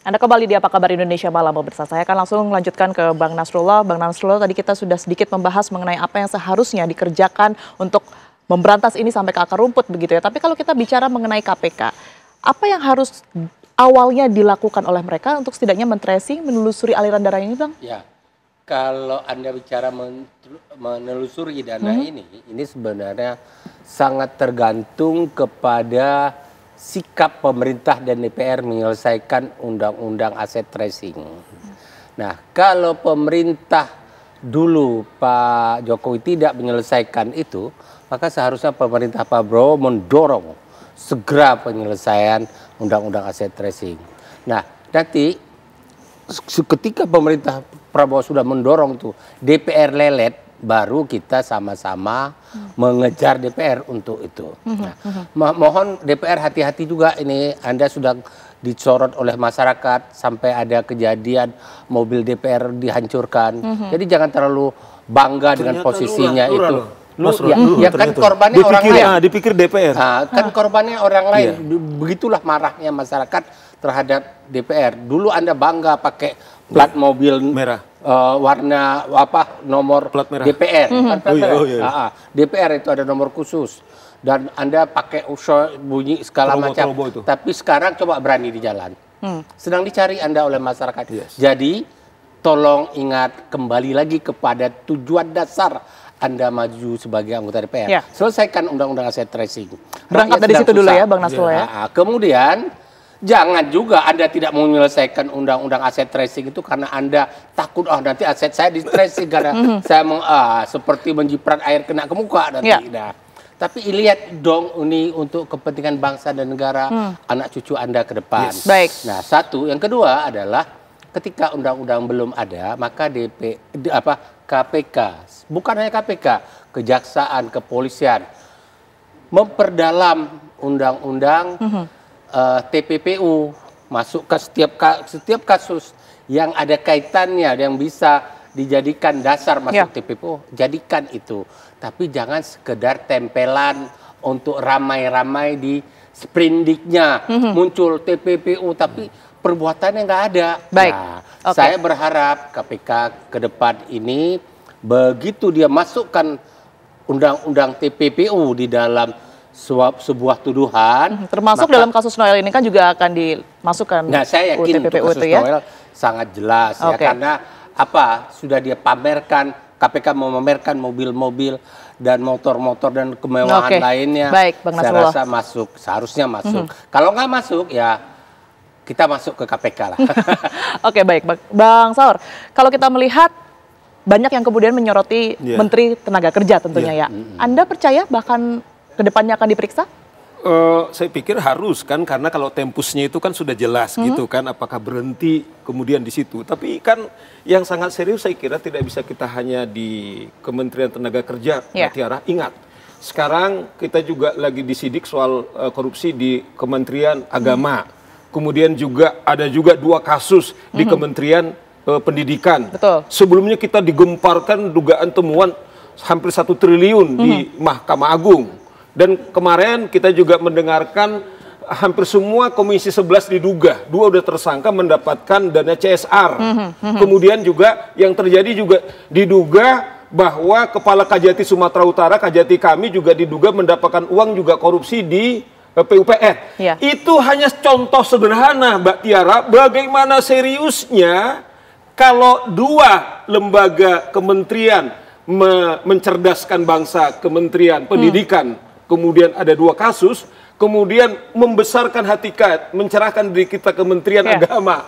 Anda kembali di Apa Kabar Indonesia Malam pemirsa. Saya akan langsung melanjutkan ke Bang Nasrullah. Bang Nasrullah, tadi kita sudah sedikit membahas mengenai apa yang seharusnya dikerjakan untuk memberantas ini sampai ke akar rumput begitu ya. Tapi kalau kita bicara mengenai KPK, apa yang harus awalnya dilakukan oleh mereka untuk setidaknya men-tracing, menelusuri aliran dana ini, Bang? Ya, kalau Anda bicara menelusuri dana ini sebenarnya sangat tergantung kepada sikap pemerintah dan DPR menyelesaikan undang-undang aset tracing. Nah, kalau pemerintah dulu Pak Jokowi tidak menyelesaikan itu, maka seharusnya pemerintah Pak Prabowo mendorong segera penyelesaian undang-undang aset tracing. Nah, nanti ketika pemerintah Prabowo sudah mendorong itu, DPR lelet, baru kita sama-sama mengejar DPR untuk itu. Nah, mohon DPR hati-hati juga ini, Anda sudah disorot oleh masyarakat sampai ada kejadian mobil DPR dihancurkan. Jadi jangan terlalu bangga dengan posisinya itu. Ya kan korbannya orang lain. Dipikir DPR. Kan korbannya orang lain. Begitulah marahnya masyarakat terhadap DPR. Dulu Anda bangga pakai plat mobil merah. Warna nomor plat merah. DPR. DPR itu ada nomor khusus dan Anda pakai bunyi segala macam. Tapi sekarang coba berani di jalan. Sedang dicari Anda oleh masyarakat. Jadi tolong ingat kembali lagi kepada tujuan dasar Anda maju sebagai anggota DPR. Selesaikan undang-undang aset tracing. Berangkat dari situ dulu ya, Bang Nasrullah ya. Kemudian jangan juga Anda tidak mau menyelesaikan undang-undang aset tracing itu karena Anda takut nanti aset saya di tracing karena saya seperti menjiprat air kena ke muka nanti. Nah, tapi lihat dong ini untuk kepentingan bangsa dan negara, anak cucu Anda ke depan. Baik. Nah, satu, yang kedua adalah ketika undang-undang belum ada, maka KPK, bukan hanya KPK, kejaksaan, kepolisian memperdalam undang-undang TPPU, masuk ke setiap kasus yang ada kaitannya yang bisa dijadikan dasar masuk TPPU, jadikan itu. Tapi jangan sekedar tempelan untuk ramai-ramai di sprindiknya muncul TPPU tapi perbuatannya nggak ada. Baik. Nah, saya berharap KPK ke depan ini begitu dia masukkan undang-undang TPPU di dalam sebuah tuduhan, termasuk dalam kasus Noel ini kan juga akan dimasukkan. Nah, saya yakin untuk kasus Noel sangat jelas ya, karena sudah dia pamerkan, KPK mau memamerkan mobil-mobil dan motor-motor dan kemewahan lainnya. Baik, Bang Nasrullah. Saya rasa seharusnya masuk. Kalau nggak masuk ya kita masuk ke KPK lah. Oke, baik, Bang Saur. Kalau kita melihat banyak yang kemudian menyoroti Menteri Tenaga Kerja tentunya ya. Anda percaya bahkan kedepannya akan diperiksa? Saya pikir harus kan, karena kalau tempusnya itu kan sudah jelas gitu kan, apakah berhenti kemudian di situ. Tapi kan yang sangat serius saya kira tidak bisa kita hanya di Kementerian Tenaga Kerja, Mbak Tiara. Ingat, sekarang kita juga lagi disidik soal korupsi di Kementerian Agama. Kemudian juga ada juga 2 kasus di Kementerian Pendidikan. Betul. Sebelumnya kita digemparkan dugaan temuan hampir 1 triliun di Mahkamah Agung. Dan kemarin kita juga mendengarkan hampir semua Komisi 11 diduga, 2 udah tersangka mendapatkan dana CSR. Kemudian juga yang terjadi juga diduga bahwa Kepala Kajati Sumatera Utara, Kajati kami juga diduga mendapatkan uang juga korupsi di PUPR. Itu hanya contoh sederhana, Mbak Tiara, bagaimana seriusnya kalau 2 lembaga kementerian mencerdaskan bangsa, Kementerian Pendidikan, kemudian ada 2 kasus, kemudian membesarkan hati kita, mencerahkan diri kita Kementerian Agama.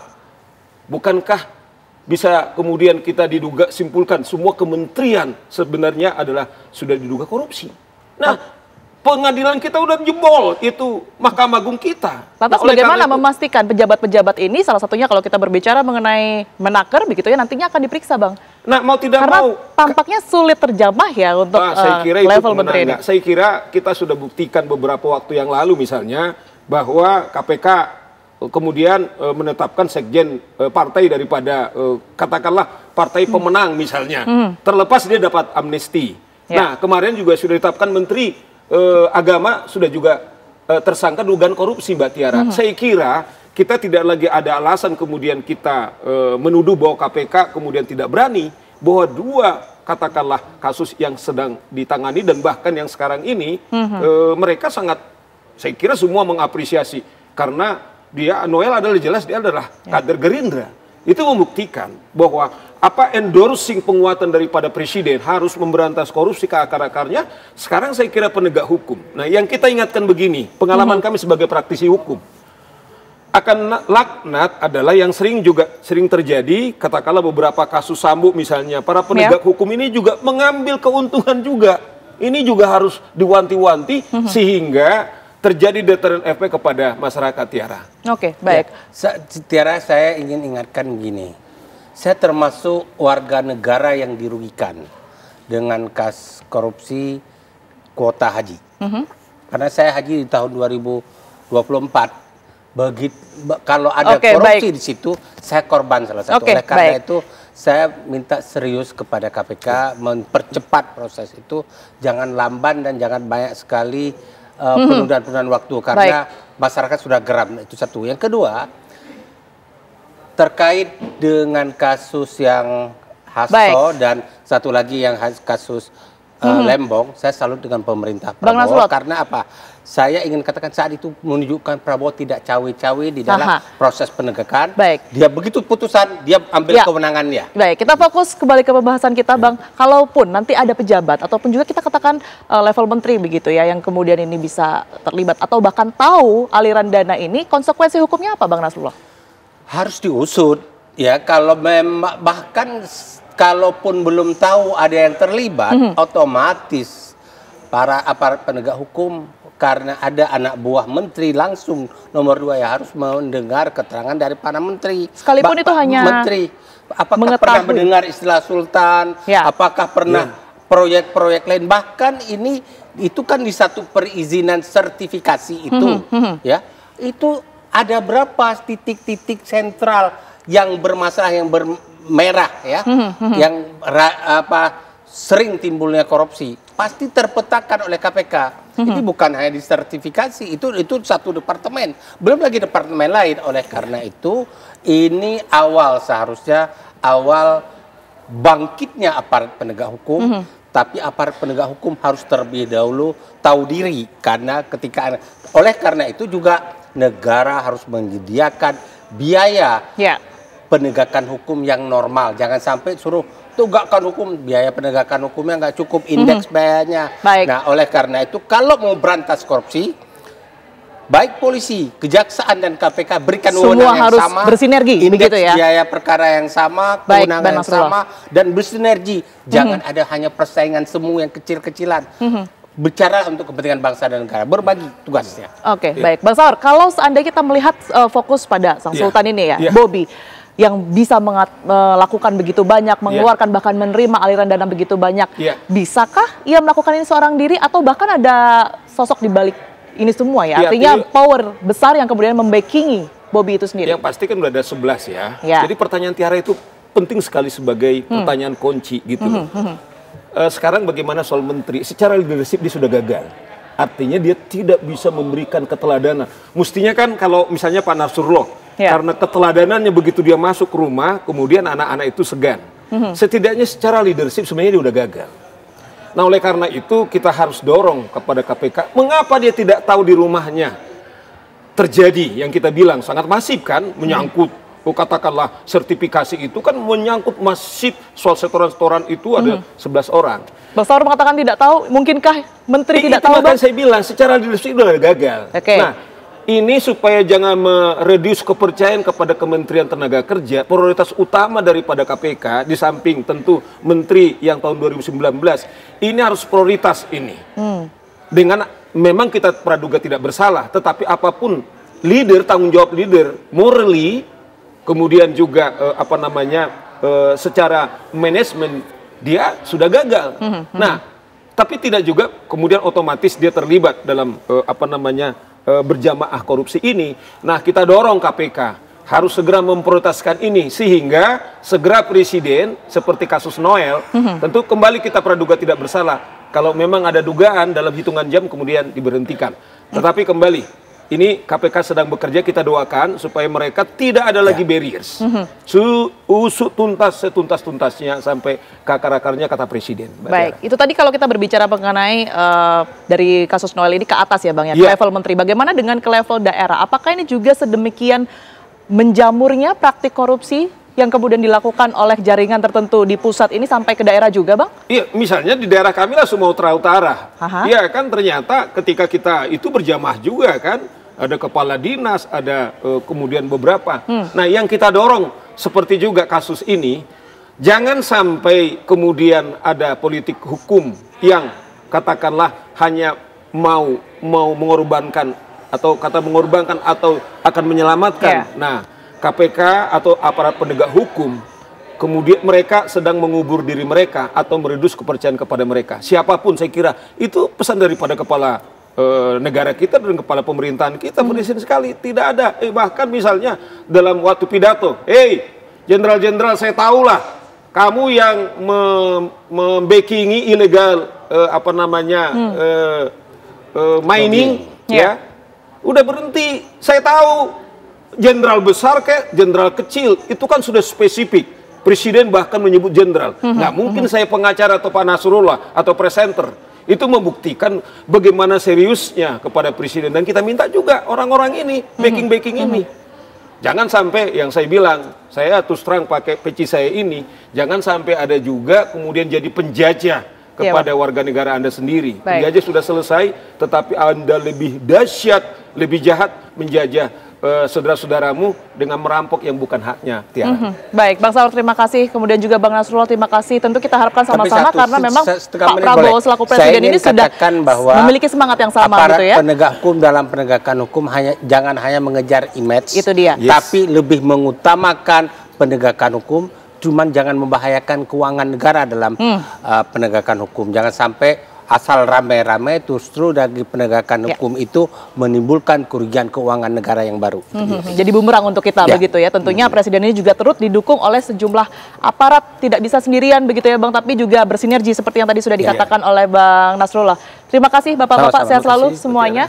Bukankah bisa kemudian kita diduga simpulkan semua kementerian sebenarnya adalah sudah diduga korupsi? Nah, pengadilan kita udah jebol, itu Mahkamah Agung kita. Lantas bagaimana memastikan pejabat-pejabat ini, salah satunya kalau kita berbicara mengenai Menaker begitu ya, nantinya akan diperiksa, Bang? Nah, mau tidak karena mau tampaknya sulit terjamah ya untuk saya kira level menteri ini. Saya kira kita sudah buktikan beberapa waktu yang lalu misalnya bahwa KPK kemudian menetapkan sekjen partai daripada katakanlah partai pemenang misalnya. Terlepas dia dapat amnesti. Nah, kemarin juga sudah ditetapkan Menteri Agama sudah juga tersangka dugaan korupsi, Mbak Tiara. Saya kira kita tidak lagi ada alasan kemudian kita menuduh bahwa KPK kemudian tidak berani, bahwa dua katakanlah kasus yang sedang ditangani dan bahkan yang sekarang ini mereka sangat, saya kira semua mengapresiasi karena Noel adalah jelas dia adalah kader Gerindra. Itu membuktikan bahwa apa endorsing penguatan daripada presiden harus memberantas korupsi ke akar-akarnya. Sekarang saya kira penegak hukum. Nah, yang kita ingatkan begini, pengalaman kami sebagai praktisi hukum. Akan laknat adalah yang sering terjadi, katakanlah beberapa kasus Sambo misalnya, para penegak hukum ini juga mengambil keuntungan juga. Ini juga harus diwanti-wanti sehingga terjadi deterrent efek kepada masyarakat, Tiara. Oke, baik. Ya, Tiara, saya ingin ingatkan begini. Saya termasuk warga negara yang dirugikan dengan kasus korupsi kuota haji. Karena saya haji di tahun 2024. Kalau ada korupsi di situ, saya korban salah satu. Oleh karena itu, saya minta serius kepada KPK mempercepat proses itu. Jangan lamban dan jangan banyak sekali penundaan-penundaan waktu karena masyarakat sudah geram. Itu satu. Yang kedua, terkait dengan kasus yang Hasto dan satu lagi yang kasus Lembong, saya salut dengan pemerintah Prabowo karena apa? Saya ingin katakan saat itu menunjukkan Prabowo tidak cawe-cawe di dalam proses penegakan. Dia begitu putusan, dia ambil kewenangannya. Baik, kita fokus kembali ke pembahasan kita, Bang. Kalaupun nanti ada pejabat ataupun juga kita katakan level menteri begitu ya, yang kemudian ini bisa terlibat atau bahkan tahu aliran dana ini, konsekuensi hukumnya apa, Bang Nasrullah? Harus diusut, ya. Kalau memang bahkan kalaupun belum tahu ada yang terlibat, otomatis para aparat penegak hukum karena ada anak buah menteri langsung nomor 2 ya harus mendengar keterangan dari para menteri. Sekalipun itu hanya menteri, apakah pernah mendengar istilah sultan? Apakah pernah proyek-proyek lain? Bahkan itu kan di satu perizinan sertifikasi itu, ya itu ada berapa titik-titik sentral yang bermasalah, yang bermerah, ya, yang sering timbulnya korupsi, pasti terpetakan oleh KPK. Ini bukan hanya di sertifikasi, itu satu departemen, belum lagi departemen lain. Oleh karena itu, ini seharusnya awal bangkitnya aparat penegak hukum. Tapi aparat penegak hukum harus terlebih dahulu tahu diri, karena oleh karena itu juga negara harus menyediakan biaya penegakan hukum yang normal. Jangan sampai suruh tegakkan hukum, biaya penegakan hukumnya nggak cukup, indeks biayanya. Nah, oleh karena itu kalau mau berantas korupsi, baik polisi, kejaksaan dan KPK berikan wewenang yang sama, bersinergi, indeks biaya perkara yang sama, kewenangan yang sama, dan bersinergi. Jangan ada hanya persaingan semu yang kecil-kecilan. Bicara untuk kepentingan bangsa dan negara, berbagi tugasnya. Oke, baik. Bang Saur, kalau seandainya kita melihat fokus pada Sang Sultan ini ya, Bobi, yang bisa melakukan begitu banyak, mengeluarkan bahkan menerima aliran dana begitu banyak, bisakah ia melakukan ini seorang diri atau bahkan ada sosok di balik ini semua ya? Artinya power besar yang kemudian membackingi Bobi itu sendiri. Yang pasti kan udah ada 11 ya. Jadi pertanyaan Tiara itu penting sekali sebagai pertanyaan kunci gitu loh. Sekarang bagaimana soal menteri? Secara leadership dia sudah gagal. Artinya dia tidak bisa memberikan keteladanan. Mestinya kan kalau misalnya Pak Nasrullah, karena keteladanannya begitu dia masuk ke rumah, kemudian anak-anak itu segan. Setidaknya secara leadership sebenarnya dia udah gagal. Nah, oleh karena itu kita harus dorong kepada KPK. Mengapa dia tidak tahu di rumahnya terjadi yang kita bilang sangat masif kan, menyangkut katakanlah sertifikasi itu kan menyangkut masif soal setoran-setoran itu ada 11 orang. Bang Saur mengatakan tidak tahu, mungkinkah menteri tidak tahu? Itu saya bilang secara leadership udah gagal. Nah, ini supaya jangan mereduce kepercayaan kepada Kementerian Tenaga Kerja, prioritas utama daripada KPK di samping tentu menteri yang tahun 2019 ini harus prioritas ini. Dengan memang kita praduga tidak bersalah, tetapi apapun leader, tanggung jawab leader, morally, kemudian juga secara manajemen dia sudah gagal. Nah, tapi tidak juga kemudian otomatis dia terlibat dalam berjamaah korupsi ini. Nah, kita dorong KPK harus segera memprioritaskan ini sehingga segera presiden seperti kasus Noel, tentu kembali kita praduga tidak bersalah. Kalau memang ada dugaan dalam hitungan jam kemudian diberhentikan. Tetapi kembali ini KPK sedang bekerja, kita doakan supaya mereka tidak ada lagi barriers. Usut tuntas setuntas-tuntasnya sampai ke akar-akarnya, kata Presiden. Baik, itu tadi kalau kita berbicara mengenai dari kasus Noel ini ke atas ya Bang ya, ke level menteri. Bagaimana dengan ke level daerah? Apakah ini juga sedemikian menjamurnya praktik korupsi yang kemudian dilakukan oleh jaringan tertentu di pusat ini sampai ke daerah juga, Bang? Iya, misalnya di daerah kami lah Sumatera Utara. Iya kan, ternyata ketika kita itu berjamaah juga kan, ada kepala dinas, ada kemudian beberapa. Nah, yang kita dorong seperti juga kasus ini, jangan sampai kemudian ada politik hukum yang katakanlah hanya mau mengorbankan atau akan menyelamatkan. Nah, KPK atau aparat penegak hukum, kemudian mereka sedang mengubur diri mereka atau meredus kepercayaan kepada mereka. Siapapun saya kira, itu pesan daripada kepala negara kita dan kepala pemerintahan kita, berdasarkan sekali. Tidak ada, bahkan misalnya dalam waktu pidato, jenderal-jenderal saya tahulah, kamu yang membackingi ilegal, mining, ya, udah berhenti, saya tahu. Jenderal besar kayak jenderal kecil, itu kan sudah spesifik. Presiden bahkan menyebut jenderal. Nggak mungkin saya pengacara atau Pak Nasrullah atau presenter. Itu membuktikan bagaimana seriusnya kepada Presiden. Dan kita minta juga orang-orang ini, backing ini. Jangan sampai yang saya bilang, saya terus terang pakai peci saya ini, jangan sampai ada juga kemudian jadi penjajah kepada warga negara Anda sendiri. Penjajah sudah selesai, tetapi Anda lebih dahsyat, lebih jahat menjajah saudara-saudaramu dengan merampok yang bukan haknya. Baik, Bang Saur terima kasih, kemudian juga Bang Nasrullah terima kasih. Tentu kita harapkan sama-sama karena memang Pak Prabowo selaku Presiden ini sudah memiliki semangat yang sama gitu ya. Penegak hukum dalam penegakan hukum jangan hanya mengejar image, itu dia. Tapi lebih mengutamakan penegakan hukum, cuman jangan membahayakan keuangan negara dalam penegakan hukum. Jangan sampai asal ramai-ramai justru dari penegakan hukum itu menimbulkan kerugian keuangan negara yang baru. Jadi bumerang untuk kita begitu ya. Tentunya Presiden ini juga turut didukung oleh sejumlah aparat, tidak bisa sendirian begitu ya Bang, tapi juga bersinergi seperti yang tadi sudah dikatakan oleh Bang Nasrullah. Terima kasih Bapak-bapak, sehat selalu semuanya.